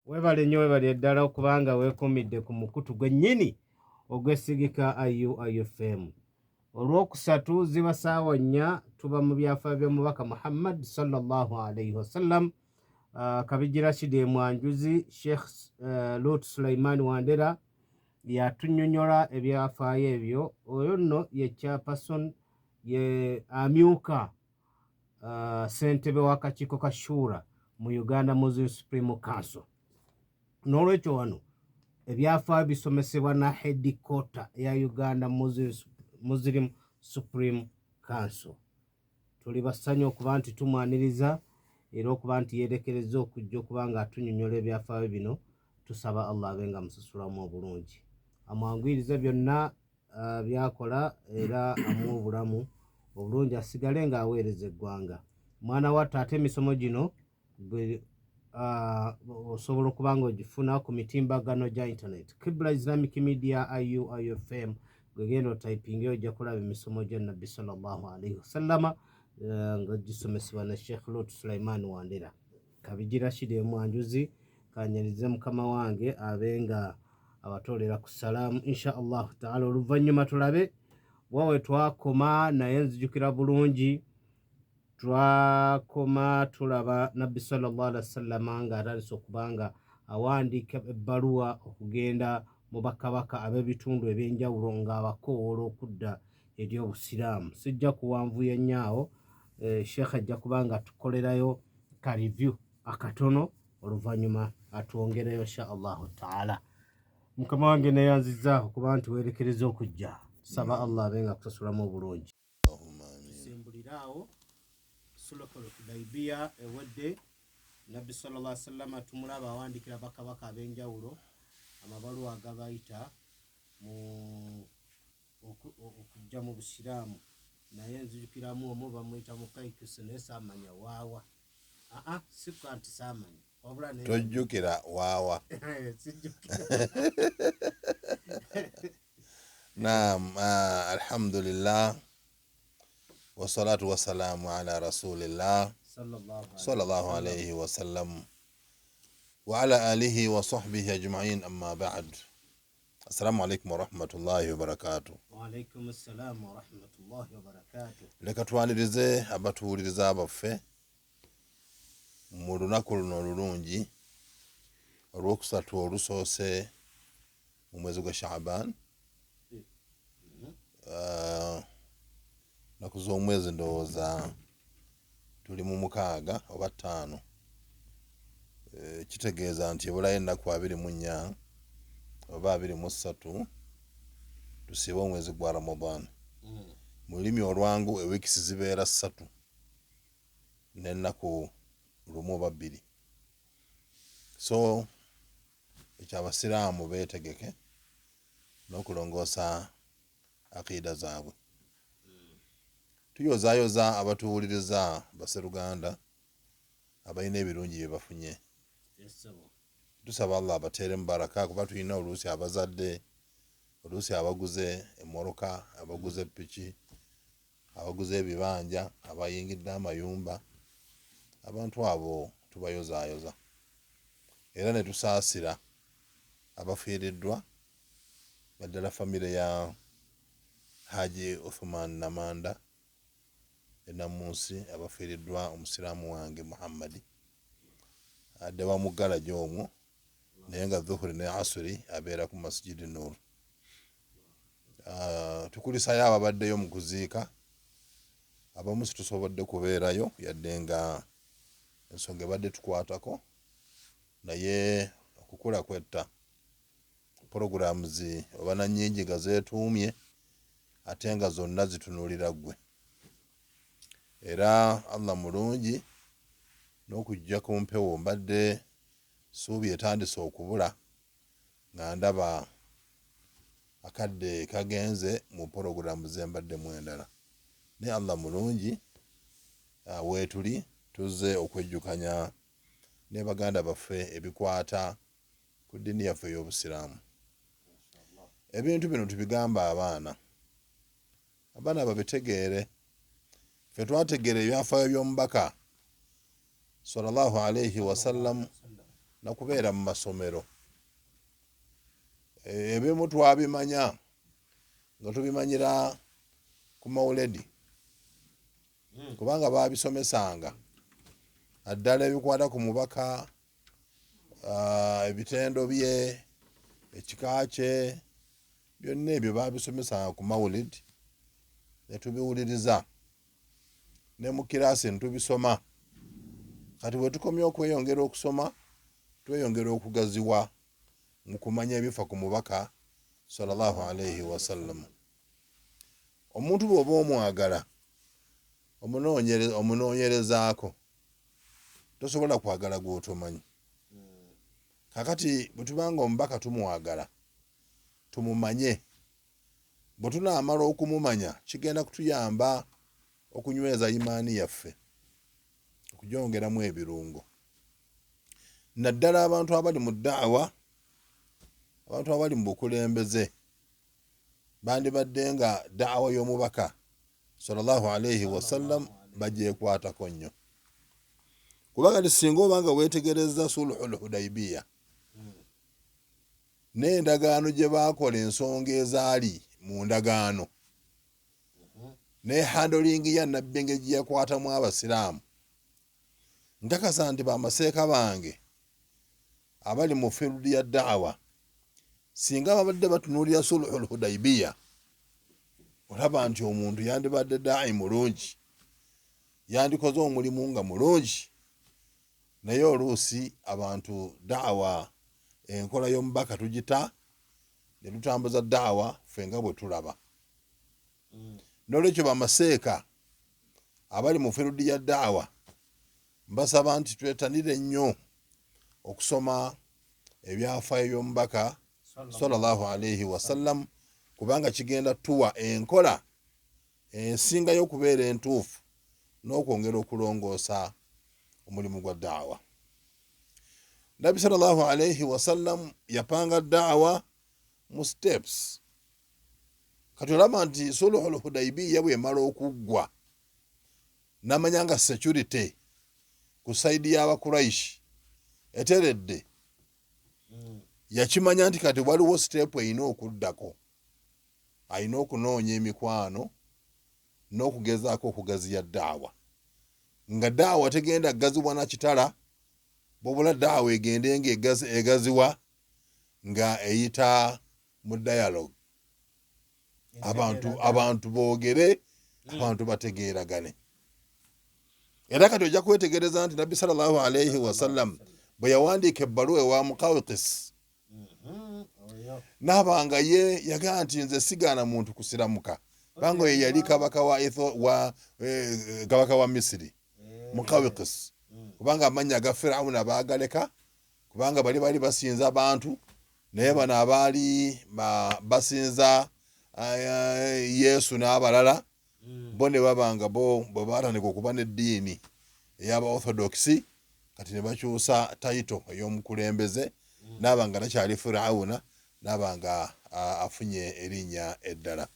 Webale nnyo webale ddala okubanga weekumidde ku mukutu gwennyini ogw'essigika IUFM. Olwokusatu ziba ssaawa 4 tuba mu byafaayo by'omubaka Muhammad sallallahu alaihi wasallam. Kabiji Rashid Mwanjuzi Sheikh Lut Sulaiman Wandera yatunnyonnyola ebyafaayo ebyo. Oyo nno ye chairperson ye amyuka ssentebe w'akakiiko ka Shura mu Uganda Muslim Supreme Council. N'olwekyo wano ebyafaayo bisomesebwa na headquarter ya Uganda Muslim Supreme Council. Tuli bassanyu okuba nti tumwaniriza era okuba nti yeerekereza okujja okuba nga atunnyonnyola ebyafaayo bino. Tusaba Allah abenga musasulamu obulungi, amwanguyirize byonna byakola era amuwa obulamu obulungi asigale ng'aweereza eggwanga. Mwana wa taata emisomo gino osobola okuba nga ogifuna ku mitimbagano gya internet. Kibla Islamic Media IUFM gwegenda otypinga ojja kulaba emisomo gya Nabbi sallallahu alaihi wasallama nga gisomesebwa ne Sheikh Lut Sulaiman Wandera. Kabiji Rashid Mwanjuzi kanyirize mukama wange abenga abatoolera ku salaamu insha Allah taala. Oluvannyuma tulabe wawe twakoma naye nzijukira bulungi. Twakoma tulaba Nabbi sallallahu alaihi wasallama ng'atandise okuba nga awandiika ebbaluwa okugenda mu bakabaka ab'ebitundu ebyenjawulo ng'abakoowoola okudda eri obusiraamu. Sijja kuwanvuya nnyo, Sheikh ajja kuba nga atukolerayo ka review akatono, oluvannyuma atwongereyo insha Allahu taala. Mukama wange neeyanzizza okuba nti weerekereza okujja. Saba Allah abenga akusasulamu obulungi. Tusimbuliraawo Sulhul Hudaybiya ewedde. Nabbi sallallahu alaihi wasallam tumulaba awandiikira bakabaka ab'enjawulo amabaluwa agabayita okujja mu busiraamu, naye nzijukiramu omu bamuyita Mukaikisi naye saamanya waawa. Si kanti saamanya wabula tojjukira waawa. Naam, alhamdulillah wassalatu wassalamu ala rasulillah sallallahu alayhi wasallam wa ala alihi wa sahbihi ajma'in, amma ba'd. Assalamu alaikum wa rahmatullahi wa barakatuh. Wa alaikum assalam wa rahmatullahi wa barakatuh. Leka twanirize abatuwuliriza abaffe mu lunaku luno olulungi olwokusatu olusoose mu mwezi gwa Shaaban. Naku z'omwezi ndowooza tuli mu 6 oba 5. Kitegeeza nti ebulayo ennaku 24 oba 23 tusiiba omwezi gwa Ramadan. Mu lulimi olwangu ewiikisi zibeera 3 n'ennaku 1 oba 2. So ekyabasiraamu beetegeke n'okulongoosa akiida zaabwe. Tuyozaayoza abatuwuliriza basseruganda abalina ebirungi bye bafunye. Tusaba Allah abateeremu baraka, kuba tulina oluusi abazadde, oluusi abaguze emmoroka, abaguze ppiki, abaguze ebibanja, abayingidde amayumba. Abantu abo tubayozaayoza era ne tusaasira abafiiriddwa, baddala famire ya Haji Uthman Namanda enamunsi abafiiriddwa omusiraamu wange Muhammadi adde bamuggalajja omwo, naye nga Dhuhuri ne Asuri abeera ku Masjidi Nur. Tukulisayo ababaddeyo mu kuziika, abamu situsobodde kubeerayo yadde nga ensonga ebadde tukwatako, naye okukula kwetta programs oba nannyingi nga zeetuumye ate nga zonna zitunuulira ggwe. Era Allah mulungi n'okujja ku mpewo mbadde suubi etandise okubula nga ndaba akadde kagenze mu programs ze mbaddemu endala. Naye Allah mulungi, weetuli tuzze okwejjukanya ne baganda baffe ebikwata ku ddiini yaffe ey'Obusiraamu. Ebintu bino tubigamba abaana babitegeere. Ffe twategeera ebyafaayo by'omubaka sallallahu alayhi wasallam nakubeera mu masomero. Ebimu twabimanya nga tubimanyira ku mawuledi kubanga babisomesanga addala ebikwata ku mubaka, ebitendo bye, ekika kye, byonna ebyo babisomesanga ku mawuledi ne tubiwuliriza ne mu kiraasi ntubisoma. Kati bwe tukomye okweyongera okusoma tweyongera okugaziwa mu kumanya ebifa ku mubaka sallallahu alayhi wasallam. Omuntu bw'oba omwagala omunoonyerezaako tosobola kwagala gw'otomanyi. Kakati bwe tubanga omubaka tumwagala tumumanye, bwe tunaamala okumumanya kigenda kutuyamba okunyweza imaani yaffe, okugyongeramu ebirungo. Naddala abantu abali mu daawa, abantu abali mu bukulembeze bandibadde nga daawa y'omubaka sallallahu alayhi wasallam bagyekwatako nnyo. Kubanga tisinga obanga weetegereza sulhul hudaybiya n'endagaano gye baakola, ensonga ezaali mu ndagaano ne handolingi ya nabbi engeri gye yakwatamu abasiraamu, nkakasa nti bamaseeka bange abali mu firudi ya daawa singa babadde batunuulira sulhul hudaybiya olaba nti omuntu yandibadde daayi mulungi, yandikoze omulimu nga mulungi. Naye oluusi abantu daawa, enkola y'omubaka tugita ne tutambuza daawa ffe nga bwe tulaba. N'olwekyo bamaseeka abali mu firudi ya daawa mbasaba nti twetanire nnyo okusoma ebyafaayo by'omubaka sallallahu alayhi wasallam, kubanga kigenda tuwa enkola ensingayo okubeera entuufu n'okwongera okulongoosa omulimu gwa daawa. Nabbi sallallahu alayhi wasallam yapanga daawa mu steps. Kati olaba nti sulhul hudaybiya bw'emala okuggwa n'amanya nga security ku saidi y'abakuraishi eteredde, yakimanya nti kati waliwo siteepu erina okuddako, alina okunoonya emikwano n'okugezaako okugaziya daawa. Nga daawa tegenda gaziwa na kitala, wabula daawa egende nga egaziwa nga eyita mu dialogue. Abantu boogere, abantu bategeeragane. Era kati ojja kwetegereza nti nabbi sallallahu alayhi wasallam bwe yawandiika ebbaluwa ewa Muqawqis n'abanga ye yagaa nti nze sigaana muntu kusiramuka, kubanga ye yali kabaka wa Misiri, Muqawqis, kubanga amannya ga Firawuna baagaleka kubanga bali basinza abantu, naye bano abaali basinza Yesu n'abalala bo ne babanga bo bwe baatandika okuba n'eddiini ey'aba orthodoxy, kati ne bakyusa tayito ey'omukulembeze, n'abanga takyali Firawuna, n'abanga afunye erinnya eddala.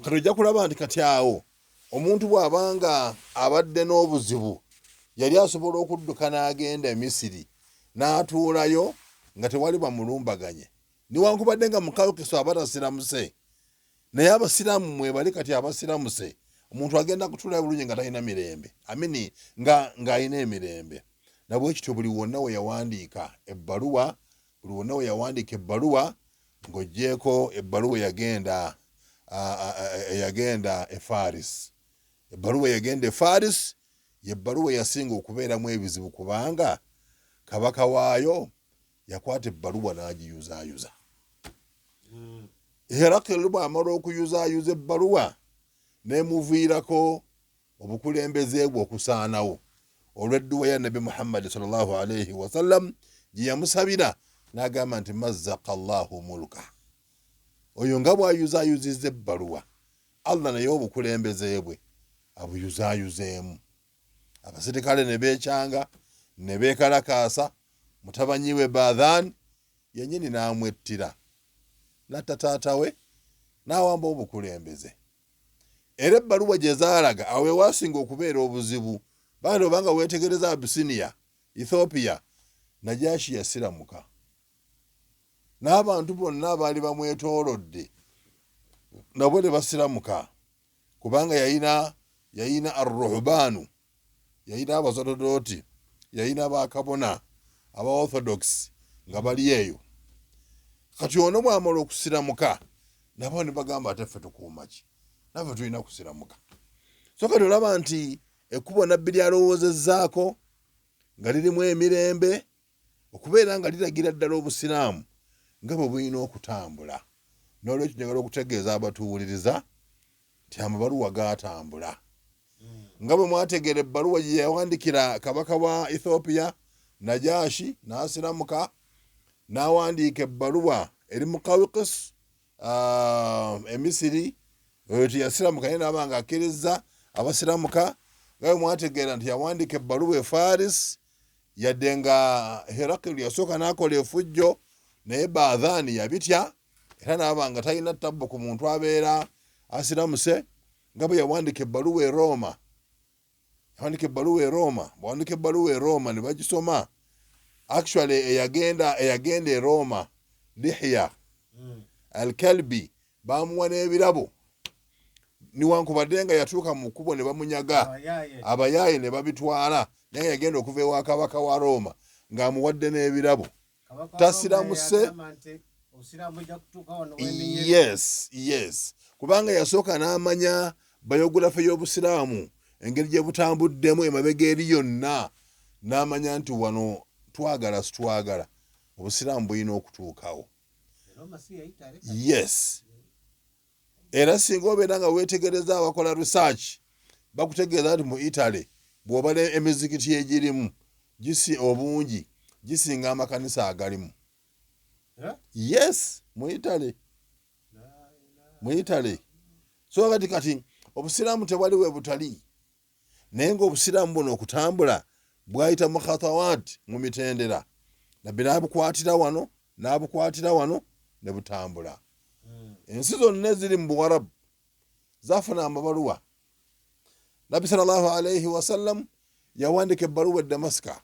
Kati ojja kulaba nti kati awo omuntu bw'abanga abadde n'obuzibu yali asobola okudduka n'agenda e Misiri n'atuulayo nga tewali bamulumbaganye, newankubadde nga Muqawqis aba tasiramuse, naye abasiraamu mwebali kati abasiramuse, omuntu agenda kutuulayo bulungi nga talina mirembe, amini nga alina emirembe. Nabwe kityo buli wonna we yawandiika ebbaluwa, ng'oggyeko ebbaluwa eyagenda e Faris. Ebbaluwa eyagenda e Faris y'ebbaluwa yasinga okubeeramu ebizibu, kubanga kabaka waayo yakwata ebbaluwa n'agiyuzaayuza. Herakili bw'amala okuyuzaayuza ebbaluwa n'emuviirako obukulembeze bwe okusaanawo olw'edduwa ya Nabi Muhammad sallallahu alayhi wasallam gye yamusabira n'agamba nti mazzaqa Allahu mulka. Oyo nga bw'ayuzaayuzizza ebbaluwa, Allah naye obukulembeze bwe abuyuzaayuzeemu. Abasirikale ne beekyanga ne beekalakaasa, mutabanyi we Baadhan yennyini n'amwettira, n'atta taata we n'awamba obukulembeze. Era ebbaluwa gye zaalaga awo ewasinga okubeera obuzibu, bali obanga weetegereza Abyssinia, Ethiopia, Najashi yasiramuka n'abantu bonna abaali bamwetoolodde nabo ne basiramuka kubanga yayina arruhbaanu, yayina abasadodooti, yayina abakabona aba orthodox nga bali eyo. Kati ono bwamala okusiramuka nabo ne bagamba ate ffe tukuumaki, naffe tulina kusiramuka. So kati olaba nti ekkubo nabbi lyalowoozezzaako nga lirimu emirembe okubeera nga liragira ddala obusiraamu nga bwe bulina okutambula. N'olwekyo njagala okutegeeza abatuwuliriza nti amabaluwa gaatambula. Nga bwe mwategeera ebbaluwa gye yawandikira kabaka wa Ethiopia Najashi n'asiramuka, n'awandiika ebbaluwa eri Muqawqis Emisiri yasiramuka naye n'aba nga akkiriza abasiramuka. Nga bwe mwategeera nti yawandiika ebbaluwa e Faris, yadde nga Herakli yasooka n'akola efujjo naye Baadhaani yabitya era n'aba nga talina ttabbo ku muntu abeera asiramuse. Nga bwe yawandiika ebbaluwa e Roma, bwawandika ebbaluwa e Roma ne bagisoma, actually eyagenda e Roma Lihya al-Kalbi bamuwa n'ebirabo, niwankubadde nga yatuuka mu kkubo ne bamunyaga, abayaaye ne babitwala, naye yagenda okuva ewa kabaka wa Roma ng'amuwadde n'ebirabo. Tasiramuse. Yes, kubanga yasooka n'amanya bayogulafe y'obusiraamu engeri gye butambuddemu emabega eri yonna, n'amanya nti wano twagala situwagala obusiraamu bulina okutuukawo. Yes, era singa obeera nga weetegereza abakola research bakutegeeza nti mu Italy bw'obala emizikiti egirimu obungi gisinga amakanisa agalimu. Yes, mu Italy. So kati obusiraamu tewali we butali, naye ng'obusiraamu buno okutambula bwayita mu khatawaat, mu mitendera. Nabbi n'abukwatira wano ne butambula. Ensi zonna eziri mu Buwarabu zaafuna amabaluwa. Nabbi sallallahu alayhi wasallam yawandika ebbaluwa e Damasika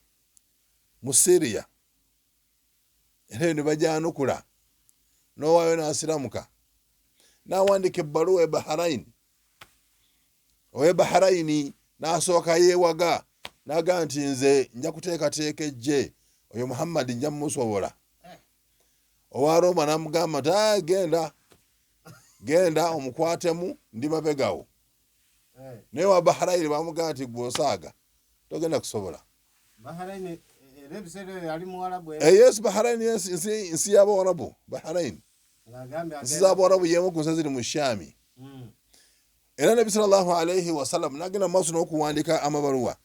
mu Syria, era ne bajyanukula n'owaayo n'asiramuka. N'awandika ebbaluwa e Bahrain, ow'e Bahrain n'asooka yeewaga n'agamba nti nze nja kuteekateeka ejje, oyo Muhammad nja mumusobola. Owa Roma n'amugamba nti genda omukwatemu ndi mabegawo. Naye wa Bahrain bamugamba nti gw'osaaga togenda kusobola. Yes, Bahrain nsi y'Abawarabu. Bahrain nsi z'Abawarabu y'emu ku nsi ziri mu Shaami. Era Nabbi sallallahu alayhi wasallam n'agenda mu maaso n'okuwandiika amabaluwa.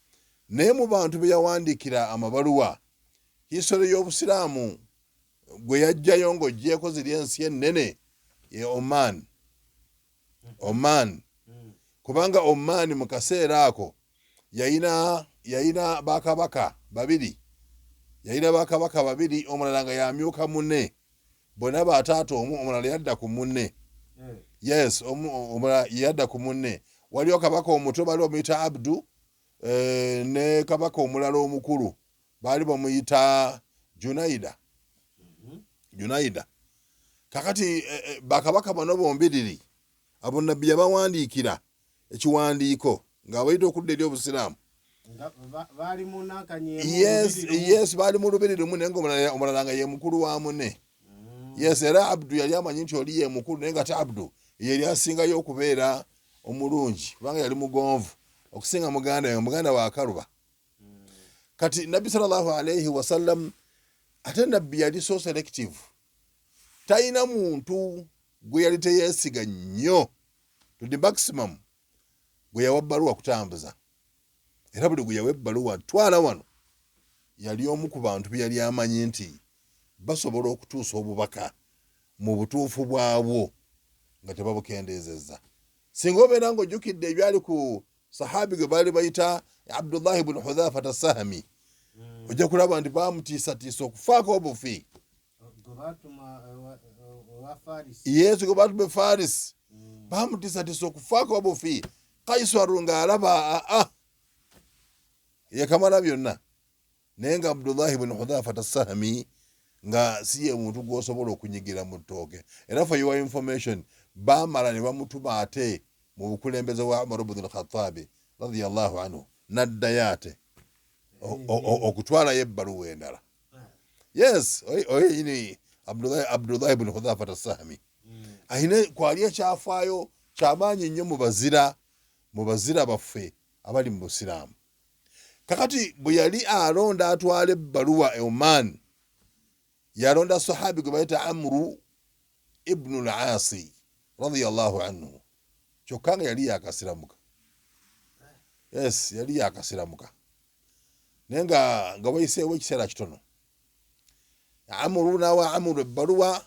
Naye mu bantu be yawandiikira amabaluwa, history y'obusiraamu gwe yajjayo ng'oggyeko ziri ensi ennene ye Oman. Kubanga Oman mu kaseera ako yayina bakabaka babiri. Omulala nga yamyuka munne, bonna bataata omulala yadda ku munne. Yes, omulala yadda ku munne. Waliwo kabaka omuto baali bamuyita Abdu, ne kabaka omulala omukulu baali bamuyita Junaida. Kakati bakabaka bano bombiriri abo Nabbi yabawandiikira ekiwandiiko ng'abayita okudda eri obusiraamu. Yes, baali mu lubiri lumu naye ng'omulala nga ye mukulu wa munne. Yes, era Abdu yali amanyi nti oli ye mukulu, naye nga te Abdu yali asingayo okubeera omulungi kubanga yali mugonvu okusinga muganda wa Kaluba. Kati Nabbi sallallahu alayhi wasallam ate Nabbi yali so selective, talina muntu gwe yali teyeesiga nnyo to the maximum gwe yawa bbaluwa kutambuza. Era buli gwe yawa ebbaluwa twala wano yali omu ku bantu be yali amanyi nti basobola okutuusa obubaka mu butuufu bwabwo nga tebabukendeezezza. Singa obeera ng'ojjukidde ebyali ku sahabi gwe baali bayita Abdullah ibn Hudhafa as-Sahmi, ojja kulaba nti baamutiisatiisa okufaako obufi. Yesu gwe baatuma Faris baamutiisatiisa okufaako obufi. Kaisaru ng'alaba ye Kamalabyonna naye nga Abdullahi ibn Hudhafa as-Sahmi nga siye muntu gwosobola okunyigira mu ttooke. Era for your information, baamala ne bamutuma ate mu bukulembeze wa Umar ibn al-Khattab radiyallahu anhu, n'addayo ate okutwalayo ebbaluwa endala. Yes, oyini Abdullahi ibn Hudhafa as-Sahmi ayina kwali ekyafaayo kyamaanyi nnyo mu bazira baffe abali mu Busiraamu. Kakati bwe yali alonda atwala ebbaluwa e Oman, yalonda sahabi gwe bayita Amru ibn al-Asi radiyallahu anhu, kyokka nga yali yakasiramuka. Yes, yali yakasiramuka naye nga wayiseewo ekiseera kitono. Amru nawa Amru ebbaluwa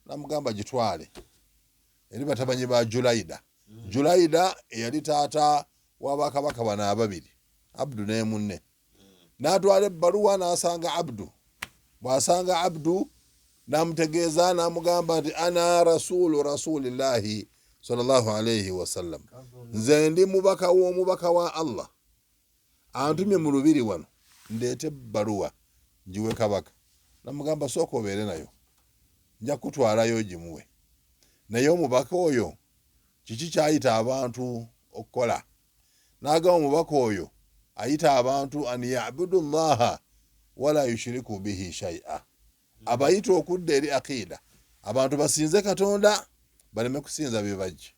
namugamba gitwale eri batabanyi ba Julaida. Julaida eyali taata w'abakabaka bano ababiri, Abdu ne munne. N'atwala ebbaluwa n'asanga Abdu. Bw'asanga Abdu n'amutegeeza n'amugamba nti ana rasulillahi sallallahu alayhi wasallam, nze ndi mubaka w'omubaka wa Allah, antumye mu lubiri wano ndeete ebbaluwa ngiwe kabaka. Namugamba sooka obeere nayo, nja kutwalayo gimuwe. Naye omubaka oyo kiki kyayita abantu okukola? N'agamba omubaka oyo ayita abantu an yabudu llaha wala yushiriku bihi shay'a, abayita okudda eri aqida, abantu basinze Katonda baleme kusinza bibajje.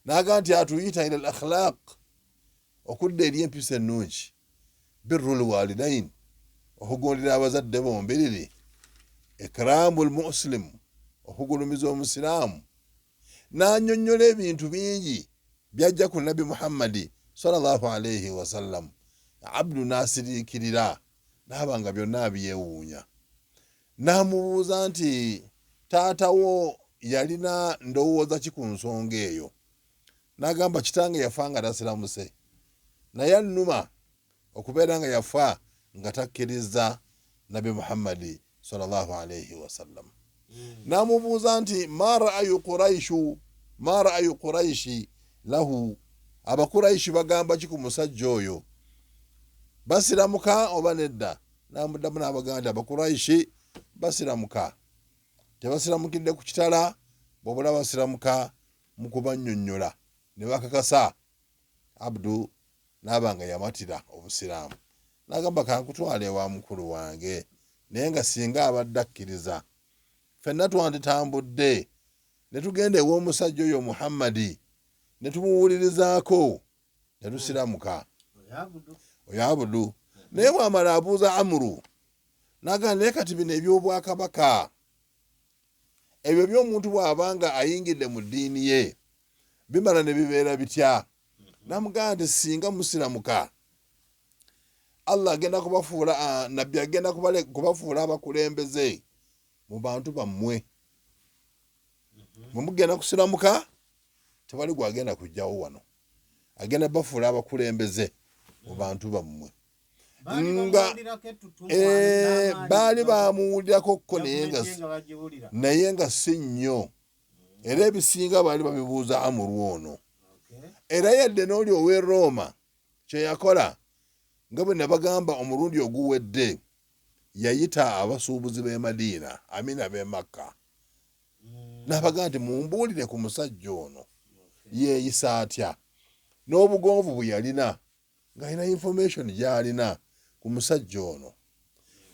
N'agamba nti atuyita ila al-akhlaq, okudda eri empisa ennungi, birrul walidain, okugondera abazadde bombiriri, ikramul muslim, okugulumiza omusiraamu. N'annyonnyola ebintu bingi byajja ku Nabi Muhammadi sallallahu alayhi wasallam. Abdu n'asiriikirira n'abanga byonna abyewuunya. N'amubuuza nti taatawo yalina ndowooza ki ku nsonga eyo? N'agamba kitange yafa nga tasiramuse, naye annuma okubeera nga yafa nga takkiriza Nabi Muhammadi sallallahu alayhi wasallam. N'amubuuza nti ma ra'ayu quraishi lahu, abakuraishi bagamba ki ku musajja oyo? Basiramuka oba nedda? N'amuddamu n'abagamba nti abakuraishi basiramuka, tebasiramukidde ku kitala, bw'obula basiramuka mu kubannyonnyola. Ne bakakasa. Abdu n'abanga yamatira obusiraamu. N'agamba kankutwale wa mukulu wange, naye nga singa abadde akkiriza, ffenna twanditambudde ne tugenda ew'omusajja oyo Muhammadi ne tumuwulirizaako ne tusiramuka. Oyo Abudu. Naye bw'amala abuuza Amuru n'agamba naye kati bino eby'obwakabaka ebyo by'omuntu bw'abanga ayingidde mu ddiini ye bimala ne bibeera bitya? N'amugamba nti singa musiramuka, Allah agenda kubafuula, nabbi agenda kubafuula abakulembeze mu bantu bammwe. Bwe mugenda kusiramuka tewali gwagenda kujjawo wano, agenda bafuula abakulembeze mu bantu bammwe. Nga baali bamuwulirako kko naye nga si nnyo, era ebisinga baali babibuuza Amuru ono. Era yadde n'oli ow'e Roma kye yakola, nga bwe nabagamba omulundi oguwedde, yayita abasuubuzi b'e Madiina, amina b'e Makka, n'abagamba nti mumbuulire ku musajja ono yeeyisa atya, n'obugonvu bwe yalina, ng'alina information gy'alina ku musajja ono.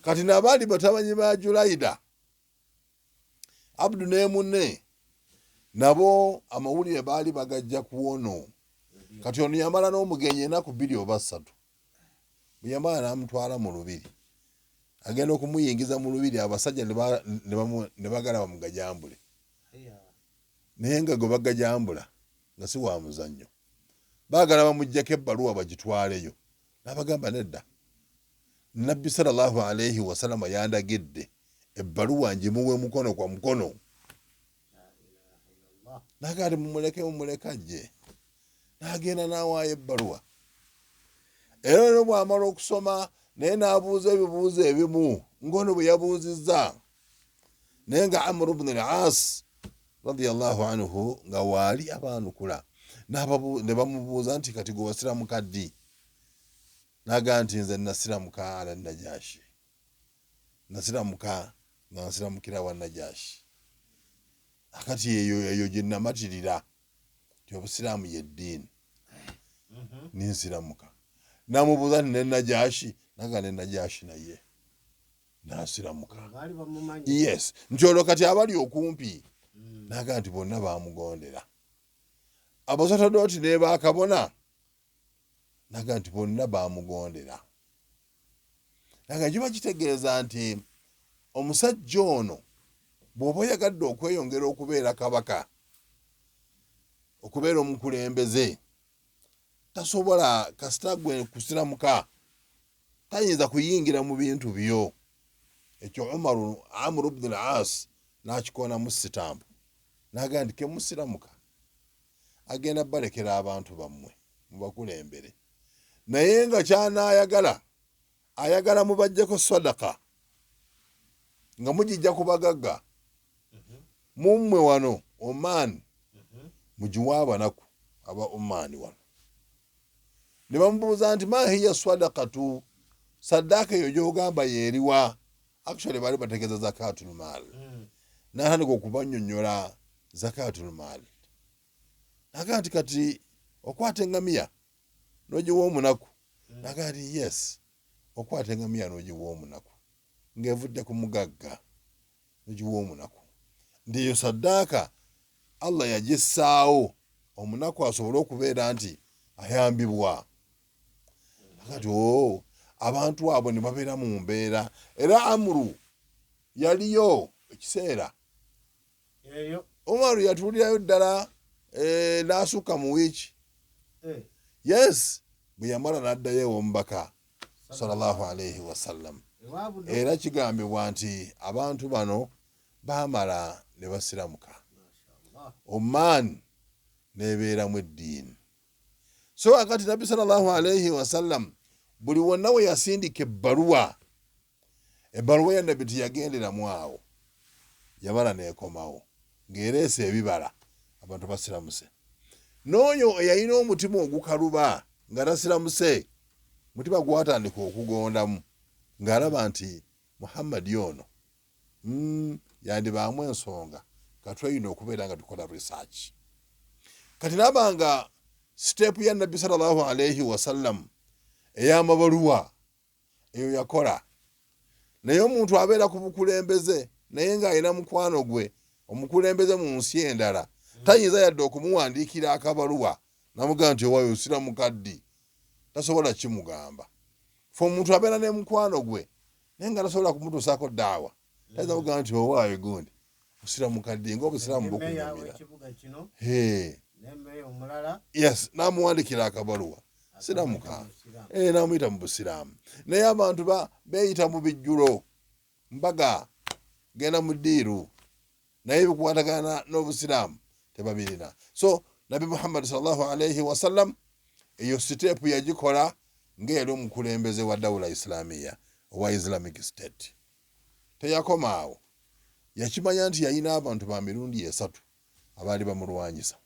Kati n'abaali batabanyi ba Julaida, Abdu ne munne, nabo amawulire baali bagajja ku ono. Kati ono yamala n'omugenyi ennaku 2 oba 3. Bwe yamala n'amutwala mu lubiri, agenda okumuyingiza mu lubiri, abasajja ne bagala bamugajambule. Naye nga gwe bagajambula nga si wa muzannyo, baagala bamuggyako ebbaluwa bagitwaleyo. N'abagamba nedda, Nabbi sallallahu alayhi wasallama yandagidde ebbaluwa ngimuwe mukono kwa mukono. N'agamba mumuleke ajje. N'agenda n'awaayo ebbaluwa. Era no bw'amala okusoma naye n'abuuza ebibuuzo ebimu ng'ono bwe yabuuzizza, naye nga Amr ibn al-As radiyallahu anhu nga waali abaanukula. Ne bamubuuza nti kati gwe wasiramuka ddi? naga nti nze nasiramuka ala Najashi, nasiramuka nga nsiramukira wa Najashi. Akati eyo gye namatirira ti obusiraamu ye ddiini. Ninsiramuka namubuuza nti ne Najashi, naga ne Najashi naye nasiramuka. Yes, nti olwo kati abali okumpi naga nti bonna bamugondera. Abasatodoti ne bakabona naga nti bonna bamugondera. Naga kiba kitegeeza nti omusajja ono bw'oba oyagadde okweyongera okubeera kabaka, okubeera omukulembeze, tasobola kasita gwe kusiramuka tayinza kuyingira mu bintu byo. Ekyo Amr ibn al-As n'akikoona mu sitampu naga nti kemusiramuka agenda balekera abantu bammwe mubakulembere, naye nga kyanaayagala ayagala mubajjeko sadaka nga mugijja kubagagga mummwe wano Oman, mugiwa abanaku aba Oman wano. Ne bamubuuza nti mahiya sadaqatu, sadaka eyo gy'ogamba yeeriwa? Actually bali bategeeza zakatul mal. N'atandika okubannyonnyola zakatul mal. Naga nti kati okwata engamiya n'ogiwa omunaku? Naga nti yes, okwata engamiya n'ogiwa omunaku ng'evudde ku mugagga n'ogiwa omunaku. Ndiyo saddaaka Allah yagissaawo omunaku asobole okubeera nti ayambibwa. Kati abantu abo ne babeera mu mbeera. Era Amuru yaliyo ekiseera Umaru yatuulirayo ddala n'asukka mu wiiki. Yes, bwe yamala n'addayo ew'omubaka sallallahu alayhi wasallam. Era kigambibwa nti abantu bano baamala ne basiramuka. Oman nebeeramu eddiini. So akati Nabbi sallallahu alayhi wasallam buli wonna we yasindika ebbaluwa ya Nabbi teyagenderamu awo, yabala neekomawo ng'ereese ebibala abantu basiramuse. N'oyo eyalina omutima ogukaluba nga tasiramuse, mutima gwatandika okugondamu ng'alaba nti Muhammad ono yandibaamu ensonga katweyina okubeera nga tukola research. Kati nabanga step ya Nabbi sallallahu alayhi wasallam ey'amabaluwa eyo yakola. Naye omuntu abeera ku bukulembeze naye ng'alina mukwano gwe omukulembeze mu nsi endala, tayinza yadde okumuwandiikira akabaluwa namugamba nti owaayo osiramuka ddi, tasobola kimugamba. Fe omuntu abeera ne mukwano gwe naye nga tasobola kumutuusaako daawa, tayinza kugamba nti owaayo gundi osiramuka ddi ng'obusiraamu bukunyumira. Yes, namuwandikira akabaluwa siramuka, namuyita mu busiraamu. Naye abantu beeyita mu bijjulo, mbaga genda mu ddiiru, naye bikukwatagana n'obusiraamu tebabirina. So Nabi Muhammad sallallahu alayhi wasallam eyo siteepu yagikola ng'eri omukulembeze wa dawula islamiya owa Islamic State. Teyakoma awo, yakimanya nti yalina abantu ba mirundi esatu abaali bamulwanyisa.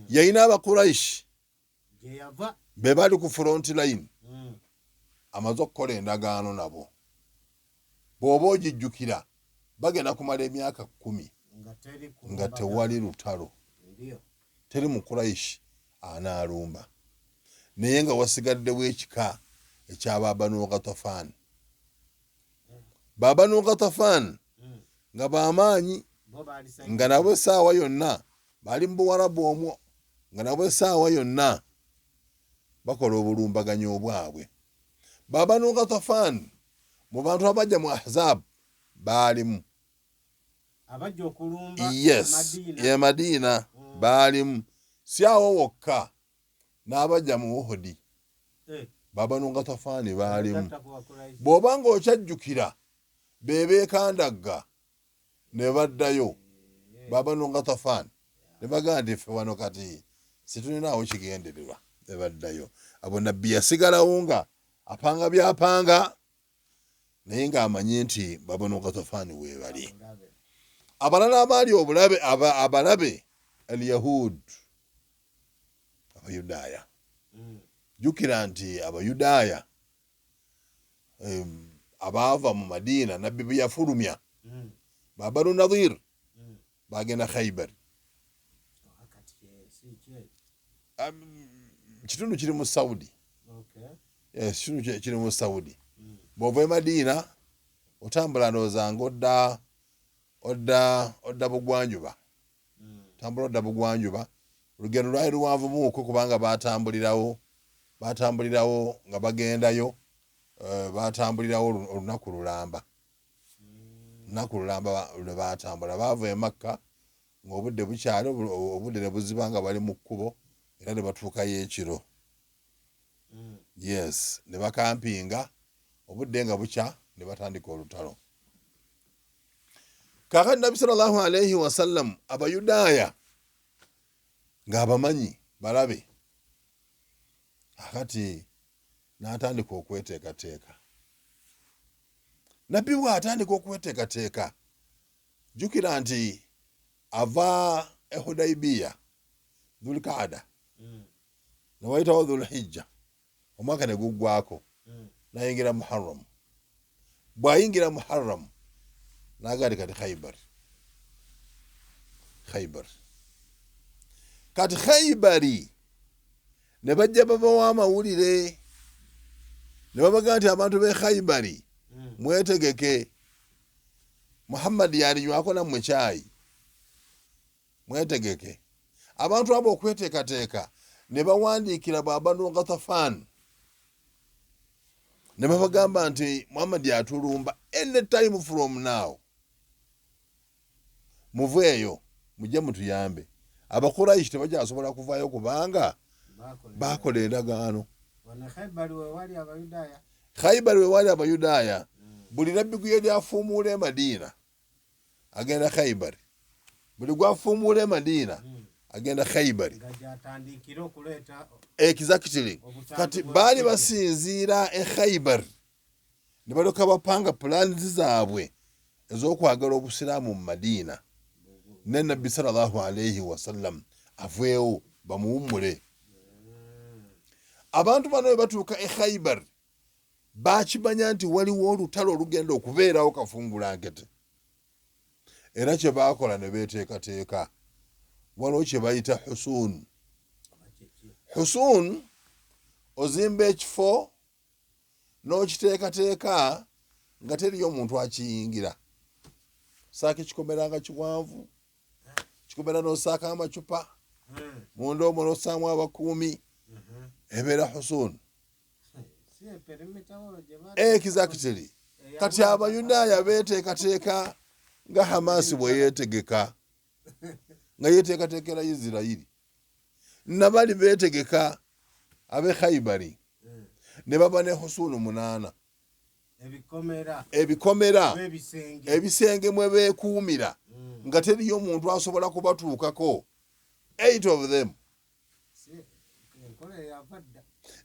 Yalina Abakuraishi be baali ku front line, amaze okukola endagaano nabo. Bw'oba ogijjukira bagenda kumala emyaka 10 nga tewali lutalo, teri Mukuraishi anaalumba, naye nga wasigaddewo ekika ekyaba Banu Ghatafan. Banu Ghatafan nga bamaanyi, nga nabo essaawa yonna bali mu Buwarabu omwo, nga nabo essaawa yonna bakola obulumbaganyo obwabwe. Banu Ghatafan mu bantu abajja mu Ahzab baalimu. Abajja okulumba Madina baalimu. Si awo wokka, n'abajja mu Uhud Banu Ghatafan baalimu. Bw'oba ng'okyajjukira be beekandagga ne baddayo Banu Ghatafan ne bagamba nti ffe wano kati situlinaawo kigendererwa, ne baddayo. Abo Nabbi yasigalawo nga apanga byapanga naye ng'amanyi nti Banu Ghatafan weebali. Abalala abaali abalabe al-Yahud, Abayudaaya jukira nti abayudaaya abaava mu Madiina nabbi bwe yafulumya ba Banu Nadhir bagenda Khaybar. Kitundu kiri mu Saudi. Kitundu kiri mu Saudi. Bw'ova e Madiina otambula ndowooza odda bugwanjuba. Tambula odda bugwanjuba. Olugendo lwali luwanvu muuko kubanga batambulirawo nga bagendayo, batambulirawo olunaku lulamba. Olunaku lulamba lwe batambula. Baava e Makka ng'obudde bukyali, obudde ne buziba nga bali mu kkubo era ne batuukayo ekiro. Yes, ne bakampinga obudde nga bukya ne batandika olutalo. Kaakati Nabbi sallallahu alayhi wa sallam abayudaaya ng'abamanyi balabe, akati n'atandika okweteekateeka. Nabbi bw'atandika okweteekateeka, jjukira nti ava e Hudaybiya Dhulqaada ne wayitawo Dhulhijja, omwaka ne guggwaako, n'ayingira Muharram. Bw'ayingira Muharram n'agaali kati Khaybar. Kati Khaybari ne bajja babawa amawulire ne babaga nti abantu b'e Khaybari mwetegeke, Muhammad yalinywako nammwe kyayi, mwetegeke. Abantu abo okweteekateeka ne bawandiikira ba Banu Ghatafan ne babagamba nti Muhammad yatulumba, any time from now muveeyo mujje mutuyambe. Abakuraishi tebakyasobola kuvaayo kubanga bakola endagaano. Khaybar we wali abayudaaya. Buli nabbi gwe lyafuumuula e Madiina agenda Khaybar. Buli gwafuumuula e Madiina agenda Khaybar. Exactly. Kati baali basinziira e Khaybar ne balyoka bapanga pulaani zaabwe ez'okwagala obusiraamu mu Madiina. Ne Nabbi sallallahu alayhi wa sallam aveewo bamuwummule. Abantu bano bwe batuuka e Khaybar bakimanya nti waliwo olutalo olugenda okubeerawo Kafungulankete. Era kye baakola ne beeteekateeka. Waliwo kye bayita Husuun. Husuun ozimba ekifo n'okiteekateeka nga teriyo omuntu akiyingira. Saaka ekikomera nga kiwanvu, kikomera n'osaaka amacupa, munda omwo n'ossaamu abakuumi, ebeera Husuun. Exactly. Kati abayudaaya beeteekateeka nga Hamasi bwe yeetegeka, nga yeeteekateekera Isirayiri. Nabali beetegeka ab'e Khaybari ne baba ne Husuun 8. Ebikomera ebisenge mwe beekuumira nga teriyo omuntu asobola kubatuukako. 8 of them.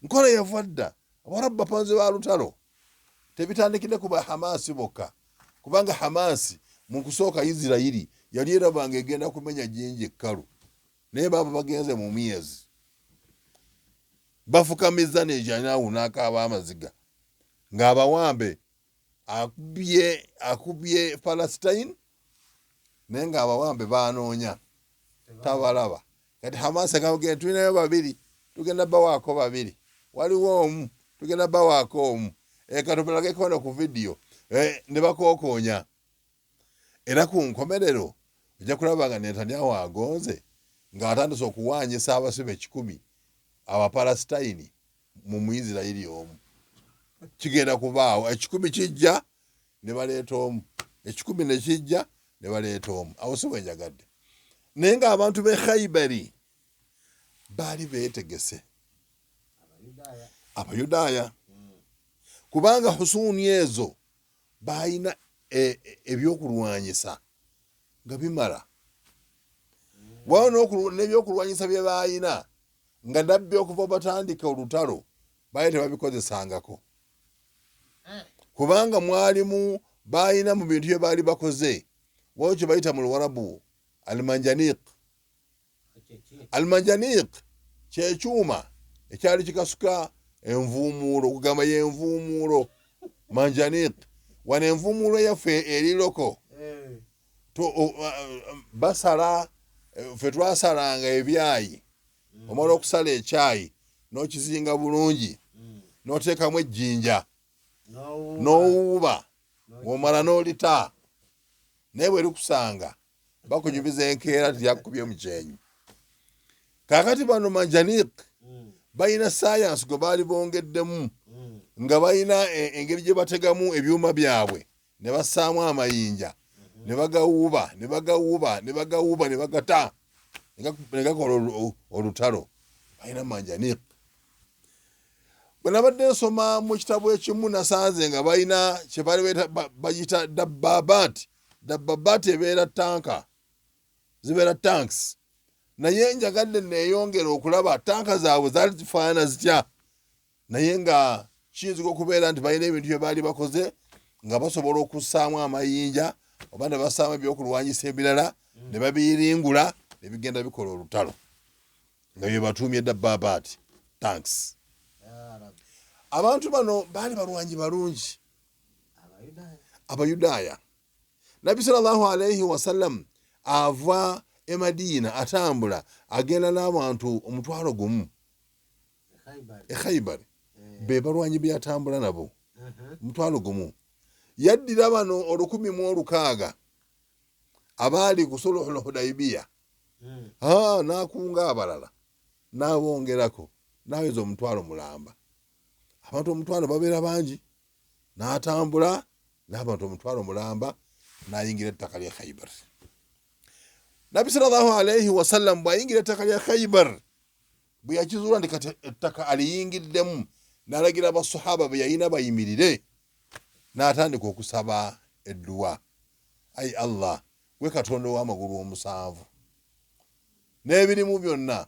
Nkola yava dda. Abarabu bapanze ba lutalo tebitandikire ku Hamasi bokka, kubanga Hamasi mu kusooka Isirayiri yali erabanga egenda kumenya Jinja ekkalu, naye baba bagenze mu myezi bafukamiza n'ejjanaawu n'akaaba amaziga ng'abawambe akubye Palestine naye ng'abawambe baanoonya tabalaba. Kati Hamasi agambye tulinayo 2, tugenda bawaako 2, waliwo omu tugenda bawaako omu, katupelageko no ku vidiyo ne bakookonya. Era ku nkomerero ojja kulaba nga Netanyahu agonze ng'atandise okuwaanyisa abasibe 100 Abapalestine mu Muisirayiri omu. Kigenda kubaawo 10 kijja ne baleeta omu, 10 ne kijja ne baleeta omu. Awo si bwe njagadde. Naye ng'abantu b'e Khaybari baali beetegese, abayudaaya, kubanga Husuuni ezo baalina ebyokulwanyisa nga bimala. Waliwo n'ebyokulwanyisa bye baalina nga Nabbi okuva batandika olutalo baali tebabikozesangako, kubanga mwalimu baalina mu bintu bye baali bakoze waliwo kye bayita mu Luwarabu Almanjaniq. Almanjaniq kyekyuma ekyali kikasuka envuumuulo okugamba yenvuumuulo manjaniq wano envuumuulo yaffe eri loko basala ffe twasalanga ebyayi omala okusala ekyayi n'okizinga bulungi n'oteekamu ejjinja n'owuuba ng'omala n'olita naye bwe likusanga bakunyumiza enkeera tiryakukubye mukyenyi. Kaakati bano manjaniq balina sayansi gwe baali bongeddemu nga balina engeri gye bategamu ebyuma byabwe ne bassaamu amayinja ne bagawuuba ne bagawuuba ne bagawuuba ne bagata ne gakola olutalo. Balina manjaniq. Bwe nabadde nsoma mu kitabu ekimu nasanze nga balina kye bayita dabbabaati. Dabbabaati ebeera tanka, zibeera tanks. Naye njagadde neeyongera okulaba tanka zaabwe zaali zifaanana zitya, naye nga kiyinza okubeera nti balina ebintu bye baali bakoze nga basobola okussaamu amayinja oba ne bassaamu ebyokulwanyisa ebirala ne babiyiringula ne bigenda bikola olutalo nga bye batuumye dabbabaati tanks. Abantu bano baali balwanyi balungi, Abayudaaya. Nabbi sallallahu alayhi wasallam ava e Madiina atambula agenda n'abantu omutwalo gumu e Khaybar. Be balwanyi bye yatambula nabo omutwalo gumu. Yaddira bano 1,600 abaali ku Suluhul Hudaybiya n'akunga abalala n'abongerako n'aweza omutwalo mulamba. Abantu omutwalo babeera bangi, n'atambula n'abantu omutwalo mulamba n'ayingira ettaka lya Khaybar. Nabbi sallallahu alayhi wasallam bw'ayingira ettaka lya Khaybar, bwe yakizuula nti kati ettaka aliyingiddemu, n'alagira abasahaba be yalina bayimirire, n'atandika okusaba edduwa. Ayi Allah, gwe Katonda ow'amagulu omusanvu n'ebirimu byonna,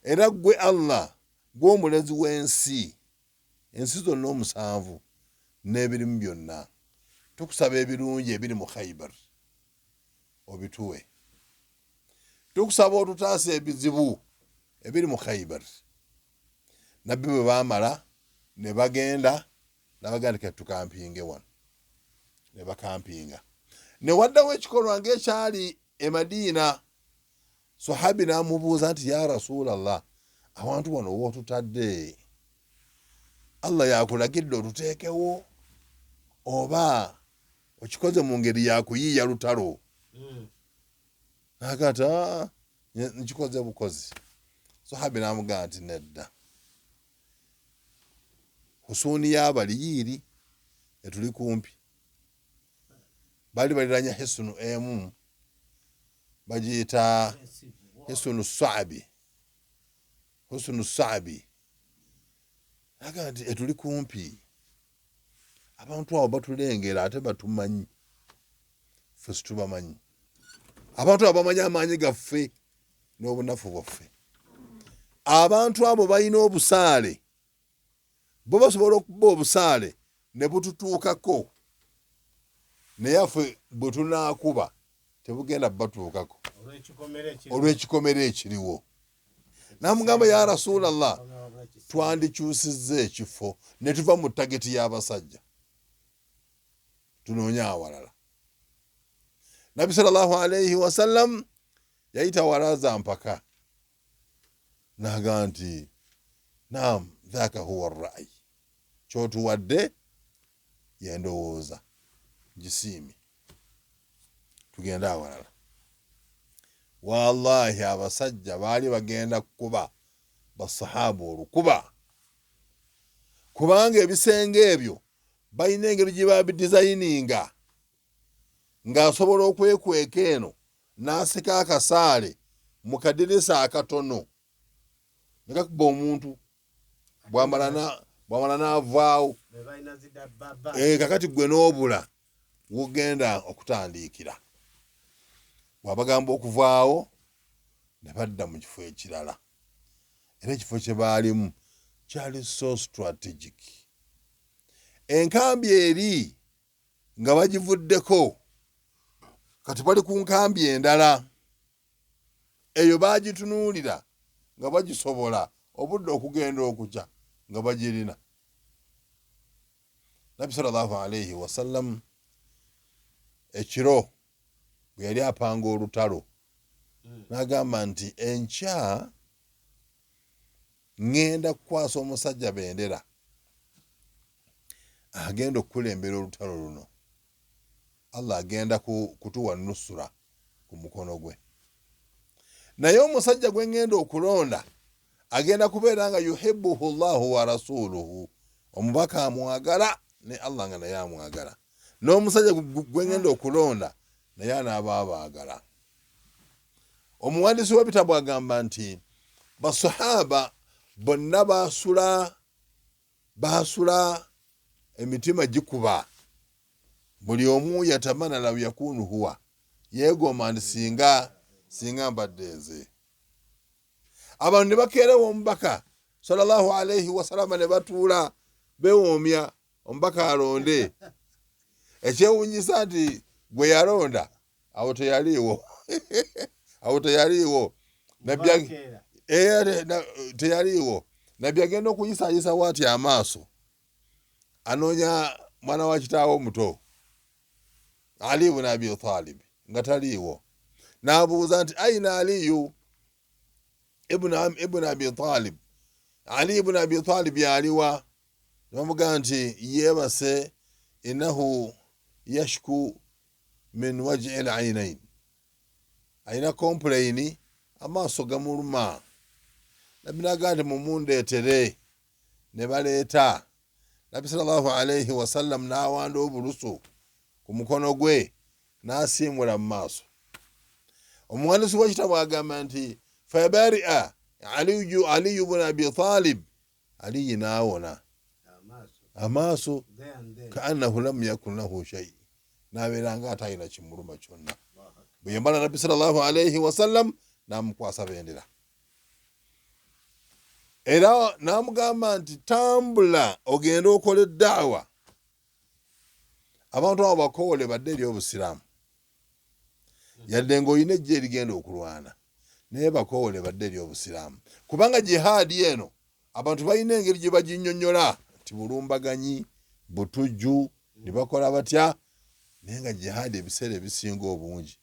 era gwe Allah gw'omulezi w'ensi, ensi zonna omusanvu n'ebirimu byonna. Tukusaba ebirungi ebiri mu Khaybar obituwe. Tukusaba otutaasa ebizibu ebiri mu Khaybar. Nabbi bwe baamala ne bagenda n'abagandika tukampinge wano, ne bakampinga. Ne waddawo ekikolwa ng'ekyali e Madiina. Sahabi n'amubuuza nti ya Rasulallah, awantu wano wootutadde, Allah yakulagidde otuteekewo oba okikoze mu ngeri yakuyiiya lutalo? N'agamba nkikoze bukozi. Sahabi n'amugamba nti nedda, Husuuni y'Abaliyiiri etuli kumpi, baali baliranya Hisunu emu bagiyita Hisunu Saabi. Hisunu Saabi n'agamba nti etuli kumpi, abantu abo batulengera ate batumanyi, ffe situbamanyi. Abantu abo bamanyi amaanyi gaffe n'obunafu bwaffe. Abantu abo balina obusaale, bo basobola okuba obusaale ne bututuukako, naye ffe bwe tunaakuba tebugenda batuukako olw'ekikomere ekiriwo. N'amugamba ya Rasulallah, twandikyusizza ekifo ne tuva mu tageti y'abasajja tunoonya awalala. Nabbi sallallahu alayhi wasallam yayita walaza mpaka n'agamba nti naam dhaaka huwa ar-ra'y, kyotuwadde yendowooza gisiimi, tugende awalala. Wallahi abasajja baali bagenda kukuba basahaba olukuba, kubanga ebisenge ebyo balina engeri gye babidizayininga ng'asobola okwekweka eno n'asika akasaale mu kadirisa akatono ne kakuba omuntu bw'amala n'avaawo. Kakati gwe n'obula wogenda okutandiikira. Bw'abagamba okuvaawo ne badda mu kifo ekirala, era ekifo kye baalimu kyali so strategic. Enkambi eri nga bagivuddeko, kati bali ku nkambi endala, eyo baagitunuulira nga bagisobola obudde okugenda okukya nga bagirina. Nabbi sallallahu alayhi wasallam ekiro bwe yali apanga olutalo n'agamba nti enkya ngenda kukwasa omusajja bendera agenda okukulembera olutalo luno. Allah agenda kutuwa nusura ku mukono gwe. Naye omusajja gwe ngenda okulonda agenda kubeera nga yuhibbuhu Allahu wa rasuluhu, omubaka amwagala ne Allah nga naye amwagala. N'omusajja gwe ngenda okulonda naye anaaba abaagala. Omuwandiisi w'ebitabo agamba nti basahaba bonna baasula emitima gikuba, buli omu yatamana law yakunu huwa, yeegomba nti singa mbadde nze. Abantu ne bakeerawo omubaka sallallahu alayhi wasallama ne batuula bewoomya omubaka alonde. Ekyewuunyisa nti gwe yalonda awo teyaliiwo teyaliiwo. Nabbi agenda okuyisaayisa waati amaaso anoonya mwana wa kitaawe omuto Ali ibn Abi Talib nga taliiwo. N'abuuza nti aina Aliyu ibn Abi Talib, Ali ibn Abi Talib yaliwa? Bamugamba nti yeebase, innahu yashku min waj'i al-aynayn, ayina complaini amaaso gamuluma. Nabbi n'agamba nti mumundeetere. Ne baleeta. Nabbi sallallahu alayhi wasallam n'awanda obulusu ku mukono gwe n'asiimula mu maaso. Omuwandiisi w'ekitabo agamba nti fabaria Aliyu ibn Abi Talib, Aliyi n'awona amaaso kaannahu lam yakun lahu shay, n'abeera nga atalina kimuluma kyonna. Bwe yambala Nabbi sallallahu alayhi wasallam n'amukwasa bendera. Era n'amugamba nti tambula ogenda okola eddaawa, abantu abo bakoole badde eri obusiraamu. Yadde ng'olina ejje erigenda okulwana, naye bakoole badde eri obusiraamu. Kubanga jihaadi eno abantu balina engeri gye baginnyonnyola nti bulumbaganyi, butujju, ne bakola batya. Naye nga jihaadi ebiseera ebisinga obungi